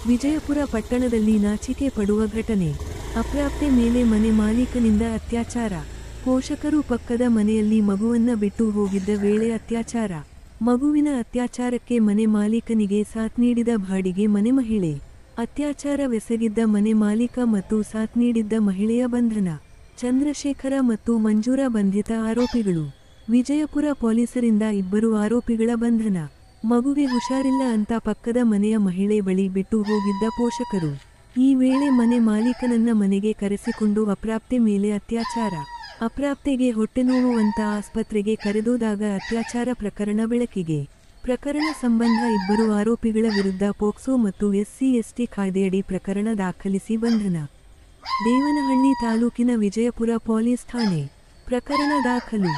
ವಿಜಯಪುರ ಪಟ್ಟಣದಲ್ಲಿ ನಾಚಿಕೆ ಪಡುವ ಘಟನೆ. ಅಪ್ರಾಪ್ತೆ ಮೇಲೆ ಮನೆ ಮಾಲೀಕನಿಂದ ಅತ್ಯಾಚಾರ. ಪೋಷಕರು ಪಕ್ಕದ ಮನೆಯಲ್ಲಿ ಮಗುವನ್ನ ಬಿಟ್ಟು ಹೋಗಿದ್ದ ವೇಳೆ ಅತ್ಯಾಚಾರ. ಮಗುವಿನ ಅತ್ಯಾಚಾರಕ್ಕೆ ಮನೆ ಮಾಲೀಕನಿಗೆ ಸಾಥ್ ನೀಡಿದ ಬಾಡಿಗೆ ಮನೆ ಮಹಿಳೆ. ಅತ್ಯಾಚಾರವೆಸಗಿದ್ದ ಮನೆ ಮಾಲೀಕ ಮತ್ತು ಸಾಥ್ ನೀಡಿದ್ದ ಮಹಿಳೆಯ ಬಂಧನ. ಚಂದ್ರಶೇಖರ ಮತ್ತು ಮಂಜೂರಾ ಬಂಧಿತ ಆರೋಪಿಗಳು. ವಿಜಯಪುರ ಪೊಲೀಸರಿಂದ 2 ಆರೋಪಿಗಳ ಬಂಧನ. ಮಗುಗೆ ಹುಷಾರಿಲ್ಲ ಅಂತ ಪಕ್ಕದ ಮನೆಯ ಮಹಿಳೆ ಬಳಿ ಬಿಟ್ಟು ಹೋಗಿದ್ದ ಪೋಷಕರು. ಈ ವೇಳೆ ಮನೆ ಮಾಲೀಕನನ್ನ ಮನೆಗೆ ಕರೆಸಿಕೊಂಡು ಅಪ್ರಾಪ್ತೆ ಮೇಲೆ ಅತ್ಯಾಚಾರ. ಅಪ್ರಾಪ್ತೆಗೆ ಹೊಟ್ಟೆನೋವು ಅಂತ ಆಸ್ಪತ್ರೆಗೆ ಕರೆದೊಯ್ದಾಗ ಅತ್ಯಾಚಾರ ಪ್ರಕರಣ ಬೆಳಕಿಗೆ. ಪ್ರಕರಣ ಸಂಬಂಧ 2 ಆರೋಪಿಗಳ ವಿರುದ್ಧ ಪೋಕ್ಸೋ ಮತ್ತು SC/ST ಕಾಯ್ದೆಯಡಿ ಪ್ರಕರಣ ದಾಖಲಿಸಿ ಬಂಧನ. ದೇವನಹಳ್ಳಿ ತಾಲೂಕಿನ ವಿಜಯಪುರ ಪೊಲೀಸ್ ಠಾಣೆ. ಪ್ರಕರಣ ದಾಖಲು.